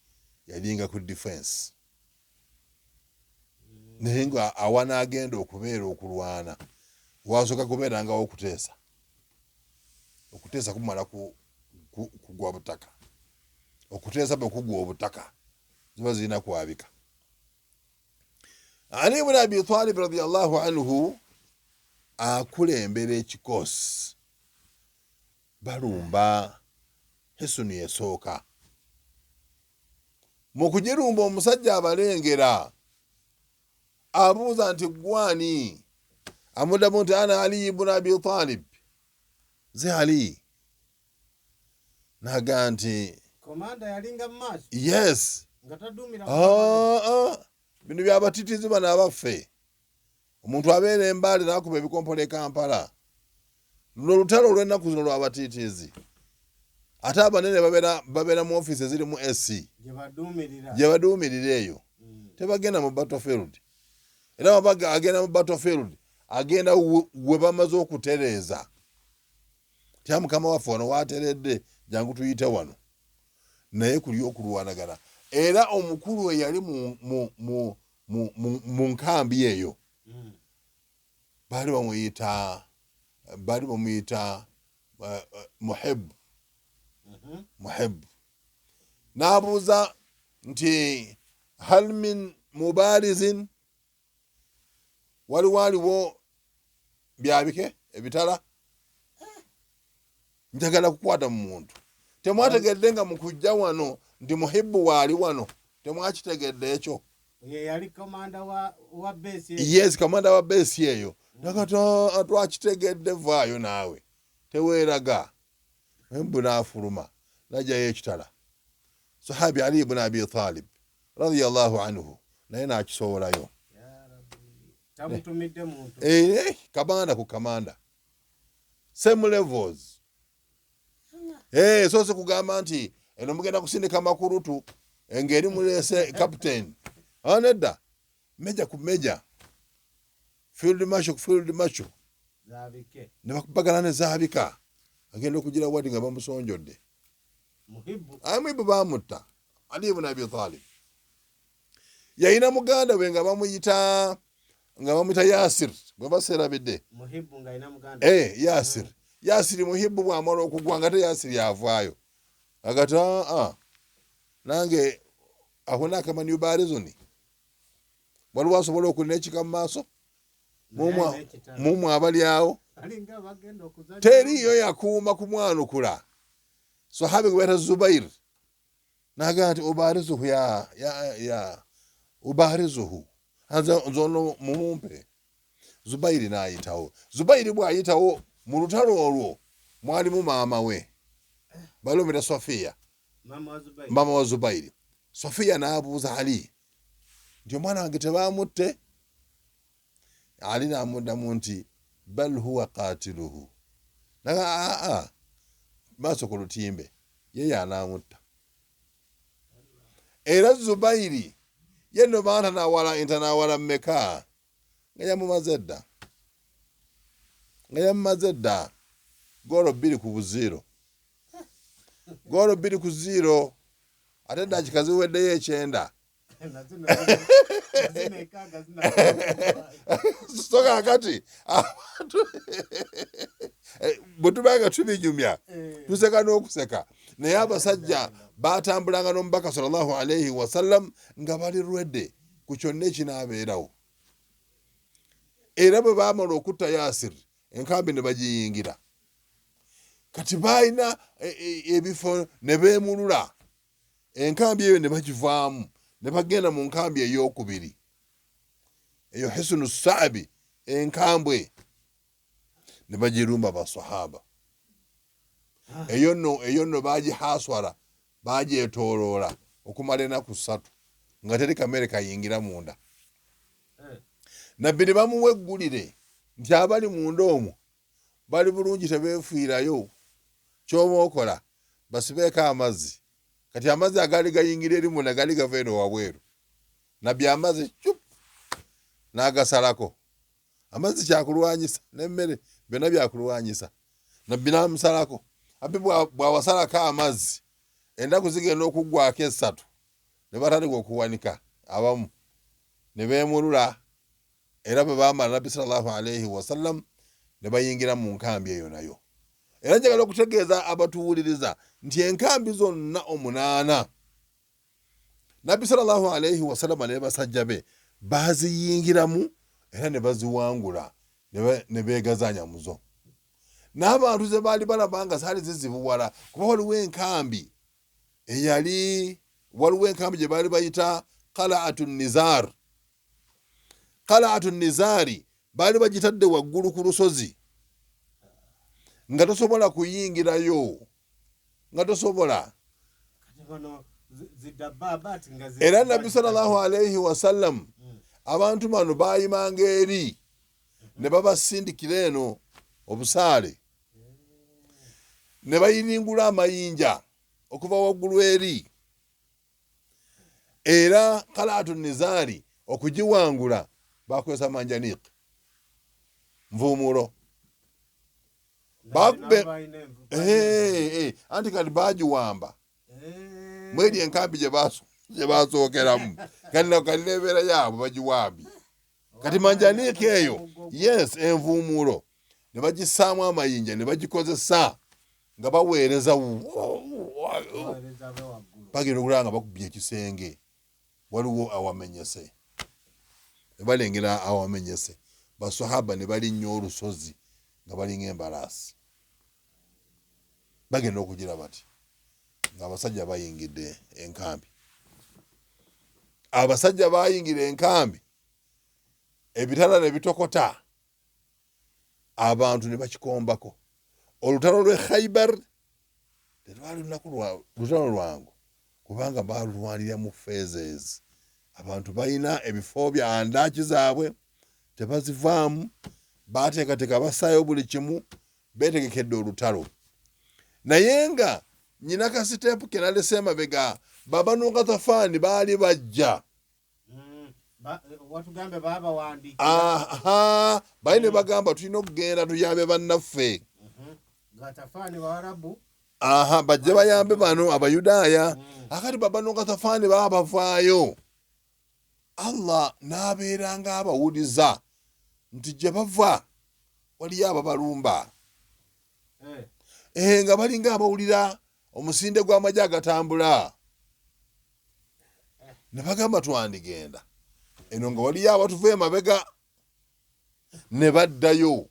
yalinga ku defense. Naye nga awana agenda okubeera okulwana, wasooka kubeerangawo okuteesa. Okuteesa kumala kugwa butaka. Okuteesa bwe kugwa obutaka ziba zirina kwabika. Ali ibn Abi Talib radiyallahu anhu akulembera ekikoosi. Balumba Hisuni esooka. Mu kugirumba omusajja abalengera, abuuza nti gwani? Amuddamu nti ana Ali ibn Abi Talib. Ze Ali. Naga nti komanda yalinga mu maaso. Yes. Nga tadumira. Bino by'abatitiizi bano abaffe. Omuntu abeera embaale n'akuba ebikompolo e Kampala. Luno lutalo olw'ennaku zino lw'abatitiizi. Ate abanene babeera mu ofiisi ezirimu SC. Gye baduumirira eyo. Tebagenda mu battlefield. Era abaga agenda mu battlefield agenda we bamaze okutereeza. Tya mukama waffe wano waateredde, jangu tuyite wano. Naye kuli okulwanagana. Era omukulu eyali mu nkambi eyo baali bamuyita Muhib. N'abuuza nti hal min mubarizin, waliwo byabike ebitala? Njagala kukwata mu muntu. Temwategedde nga mu kujja wano nti Muhibbu waali wano? Temwakitegedde ekyo? Yali komanda wa base. Yes, komanda wa base eyo. Nakata twakitegedde, vaayo naawe teweeraga. Muhibbu n'afuluma n'ajjayo ekitala. Sahabi Ali ibn Abi Talib radiyallahu anhu naye n'akisoolayo. Tamutumidde muntu. Kamanda ku kamanda. Same levels. So se kugamba nti eno mugenda kusindika makurutu engeri mulese captain. Nedda. Meja ku meja. field marshal zabike ne bakubagana ne zaabika agenda okugira wadi nga bamusonjodde muhibu bamutta Ali ibn Abi Talib yayina muganda we nga bamuyita Yasir bwe baserabidde muhibu nga ina muganda Yasir muhibu bwamala okugwa nga te Yasir yavaayo agata nange ahona kama ni barizoni waliwo asobola okulina ekika mu maaso mumu abali awo teriyo yakuuma ku mwanukula sahabi gweta Zubair naga nti ubarizuhu ya ubarizuhu nzono mumumpe Zubairi naayitawo Zubairi bwayitawo mu lutalo olwo mwalimu maama we balomera Sofiya mama wa Zubairi Sofiya n'abuuza Ali nti omwana wange tebamutte Ali n'amuddamu nti bal huwa qatiluhu naga maaso ku lutimbe ye anaamutta era Zubairi yenno baana nawala mmeka nga yamumaze dda golo 2-0 ate dakika ziweddeyo 9 soka kati bwetubanga tubinyumya tuseka n'okuseka naye abasajja batambulanga n'omubaka sallallahu alaihi wasallam nga bali lwedde ku kyonna ekinaabeerawo era bwe baamala okutta Yasir enkambi ne bagiyingira kati balina ebifo ne beemulula enkambi eyo ne bagivaamu ne bagenda mu nkambi ey'okubiri eyo Hisnu Saabi enkambwe ne bagirumba basahaba eyo nno bagihaswala bagyetooloola okumala ennaku 3 nga teri kamere kayingira munda nabbi ne bamuwa eggulire nti abali munda omwo bali bulungi tebeefiirayo kyoba okola basibeeko amazzi kati amazzi agali gayingira eri munda gali gava eno wabweru nabbi amazzi cup n'agasalako amazzi kyakulwanyisa n'emmere byonna byakulwanyisa nabbi n'amusalako abbi bwawasalako amazzi ennaku zigenda okuggwako 3 ne batandika okuwanika abamu ne beemulula era bwe baamala nabbi sallallahu alaihi wasallam ne bayingira mu nkambi eyo nayo era njagala okutegeeza abatuwuliriza nti enkambi zonna 8 nabbi sallallahu alaihi wasallam ne basajja be baziyingiramu era ne baziwangula ne beegazaanya muzo n'abantu ze baali balaba nga zaali zizibuwala kuba waliwo enkambi gye baali bayita Qala'atu Nizari baali bagitadde waggulu ku lusozi nga tosobola kuyingirayo nga tosobola era nabbi sallallahu alaihi wasallam abantu bano bayimanga eri ne babasindikira eno obusaale ne bayiningula amayinja okuva waggulu eri era Qala'atu Nizari okugiwangula bakozesa manjaniq nvuumulo anti kati bagiwamba mweri enkambi gye basookeramu kati nebeera yaabwe bagiwambi kati manjaniq eyo yes envuumulo ne bagisaamu amayinja ne bagikozesa nga baweereza bagenda okulaba nga bakubye ekisenge waliwo awamenyese ne balengera awamenyese basahaba ne balinnya olusozi nga balinga embalaasi bagenda okugira bati nga abasajja bayingidde enkambi abasajja bayingira enkambi ebitala ne bitokota abantu ne bakikombako olutalo lw'e Khaybar terwali lutalo lwangu kubanga balulwanira mu phases abantu balina ebifo bya andaki zaabwe tebazivaamu bateekateeka basaayo buli kimu beetegekedde olutalo naye nga nyina kasiteepu ke nalese emabega baba Gatafaani baali bajja watugambe babawandiikira aha bali ne bagamba tulina okugenda tuyambe bannaffe Gatafaani Baarabu aha bajje bayambe bano abayudaaya akati babano Gatafaani baba bavaayo Allah n'abeeranga abawuliza nti gye bava waliyo ababalumba nga balinga abawulira omusinde gw'amagye agatambula ne bagamba twandigenda eno nga waliyo abatuva emabega ne baddayo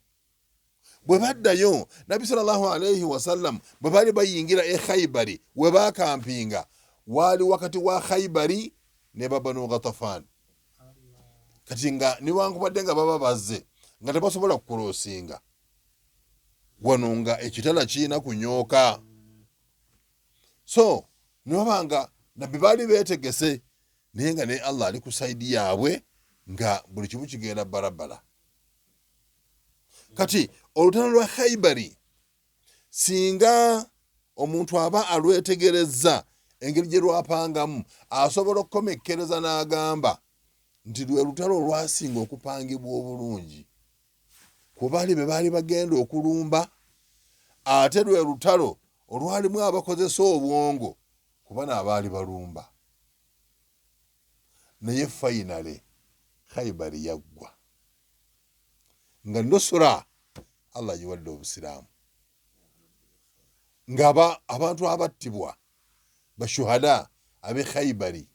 bwe baddayo nabbi sallallahu alaihi wasallam bwe baali bayingira e Khaybari we baakampinga waali wakati wa Khaybari ne Banu Ghatafan kati nga niwankubadde nga baba bazze nga tebasobola kukulosinga wano nga ekitala kiina kunyooka so niwabanga nabbi baali beetegese naye nga ne Allah ali ku saidi yaabwe nga buli kimu kigenda barabala kati olutalo lwa Khaybari singa omuntu aba alwetegereza engeri gye lwapangamu asobola okukomekkereza n'agamba nti lwe lutalo olwasinga okupangibwa obulungi kubaali be baali bagenda okulumba ate lwe lutalo olwalimu abakozesa obwongo kuba n'abaali balumba naye fayinale Khaybari yaggwa nga nusura Allah yiwadde obusiraamu nga abantu abattibwa bashuhada ab'e Khaybari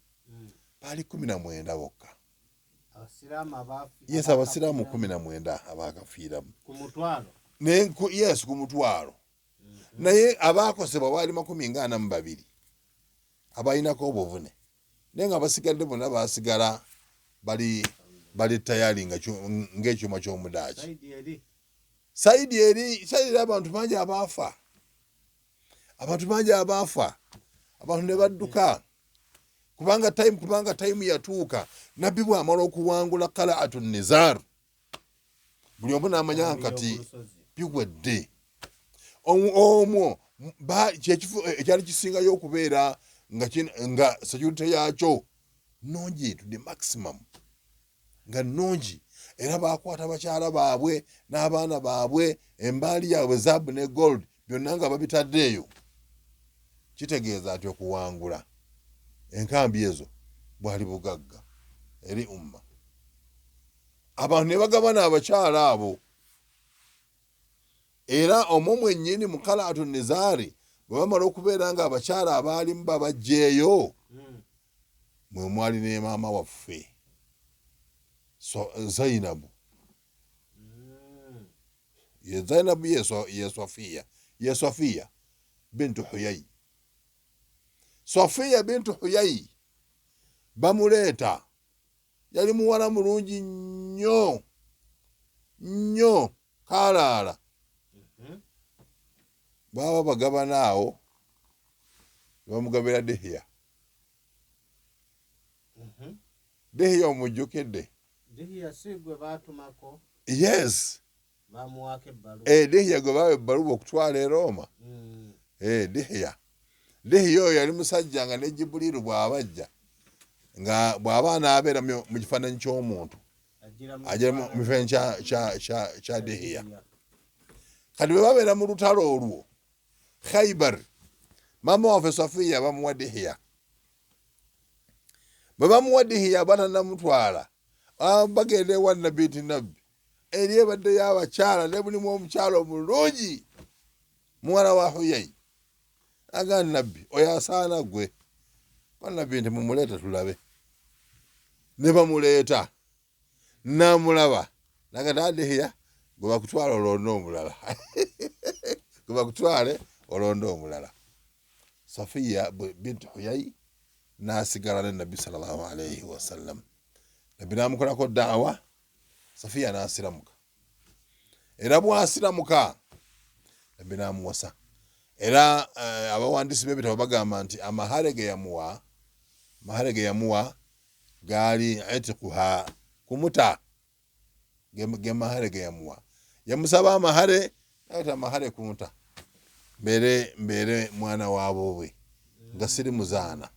baali 19 bokka yes abasiraamu 19 abaakafiiramu ku mutwalo naye abaakosebwa baali 42 abalinako obuvune naye nga abasigadde bonna baasigala bali tayali ng'ekyuma ky'omudaaki saidi eri abantu bangi abaafa abantu ne badduka kubanga time yatuuka nabbi bw'amala okuwangula Qala'atu Nizar buli omu n'amanya nkati bigwedde omwo ekyali kisingayo okubeera nga security yaakyo nungi to the maximum nga nungi era baakwata bakyala baabwe n'abaana baabwe embaali yaabwe zaabu ne gold byonna nga babitaddeeyo kitegeeza ati okuwangula enkambi ezo bwali bugagga eri umma abantu ne bagabana abakyala abo era omwo mwennyini mu Qala'atu Nizari bwe bamala okubeera nga abakyala abaalimu babajjeeyo mwe mwali ne maama waffe Zainabu Zainabu ye Safiya bintu Huyay Safiya bintu Huyay bamuleeta yali muwala mulungi nnyo kaalaala baba bagabana awo bamugabira Dehiya Dehiya omujjukidde yes Dehiya gwe bawa ebbaluwa okutwala e Roma Dehiya oyo yali musajja nga ne Jibuliru bw'abajja nga bw'aba anaabeera mu kifaananyi ky'omuntu ajja mu kifaananyi kya Dehiya kati bwe babeera mu lutalo olwo Khaybar maama waffe Safiya bamuwa Dehiya bwe bamuwa Dehiya batanamutwala bagenda ewa nabbi nti nabbi eri ebaddeyo abakyala ne bulimu omukyala omulungi muwala wa Huyay aga nabbi oyo asaana gwe nabbi nti mumuleeta tulabe ne bamuleeta namulaba nagata Dehiya gwe bakutwala olonde omulala gwe bakutwale olonde omulala Safiya bintu Huyay n'asigala ne nabbi sallallahu alaihi wasallam nabbi n'amukolako daawa Safiya n'asiramuka era bw'asiramuka nabbi n'amuwasa era abawandiisi b'ebitabo bagamba nti amahale ge yamuwa gaali etiquha kumuta ge mahale ge yamuwa yamusaba amahale ayita amahale kumuta mbeere mwana waabo we nga siri muzaana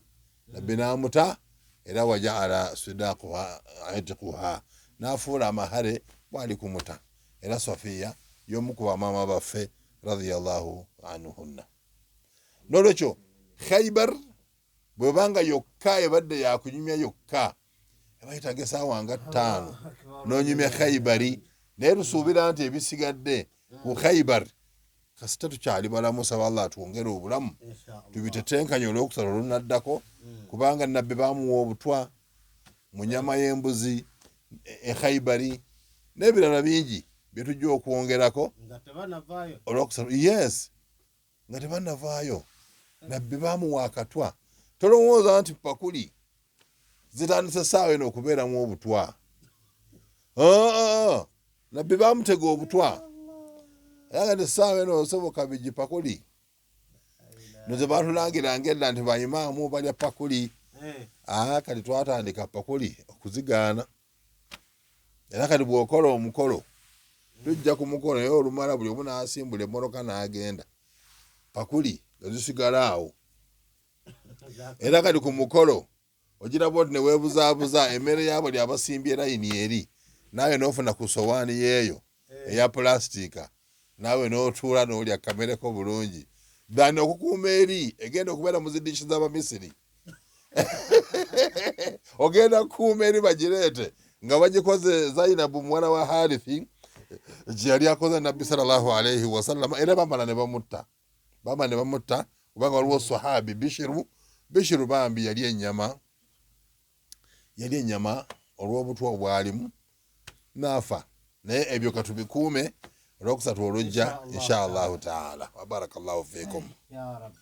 nabbi n'amuta era wajaala sidaquha itiquha nafuula amahare bwali kumuta era Safiya y'omu ku bamaama baffe radiyallahu anhunna. Nolwekyo Khaybar bwebanga yokka ebadde yakunyumya yokka ebayitaga essaawa nga 5 n'onyumya Khaybari naye tusuubira nti ebisigadde ku Khaybar kasita tukyali balamu, saba Allah atwongere obulamu tubitetenkanye olwokusala olunaddako, kubanga nabbi bamuwa obutwa mu nyama y'embuzi Khaybari n'ebirala bingi bye tujja okwongerako olwokusala. Yes, nga tebanavaayo nabbi bamuwa akatwa. Tolowooza nti pakuli zitandise essaawa eno okubeeramu obutwa. Nabbi bamutega obutwa era nga essaawa eno osoboka bigi pakuli noze batulangiranga edda nti bayimaamu balya pakuli. Kati twatandika pakuli okuzigaana, era kati bw'okola omukolo tujja ku mukolo naye olumala buli omu n'asimbula emmoroka n'agenda, pakuli ezisigala awo. Era kati ku mukolo ogiraba oti ne weebuzaabuza emmere yaabo lyabasimbye layini eri, naawe n'ofuna ku sowaani yeeyo eya pulasitiika, naawe n'otuula n'olya kamereko bulungi. Dani okukuuma eri egenda okubeera mu zidishi z'Abamisiri. Ogenda kukuuma eri bagireete nga bagikoze Zainabu muwala wa Harithi gye yali akoze Nabbi sallallahu alayhi wasallam, era bamala ne bamutta. Kubanga waliwo sahabi Bishiru bambi yali ennyama olw'obutwa obwalimu n'afa. Naye ebyo katubikuume olwokusatu olujja inshallah taala. Wabarakallahu fikum. Ya Rabbi.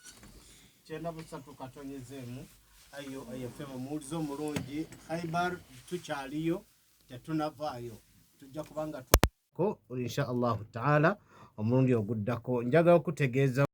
Kyenda busatu katonyezeemu ayo ayefema muwulize omulungi. Khaybar tukyaliyo tetunavaayo, tujja kubanga ko inshallah taala omulundi oguddako. Njagala okutegeeza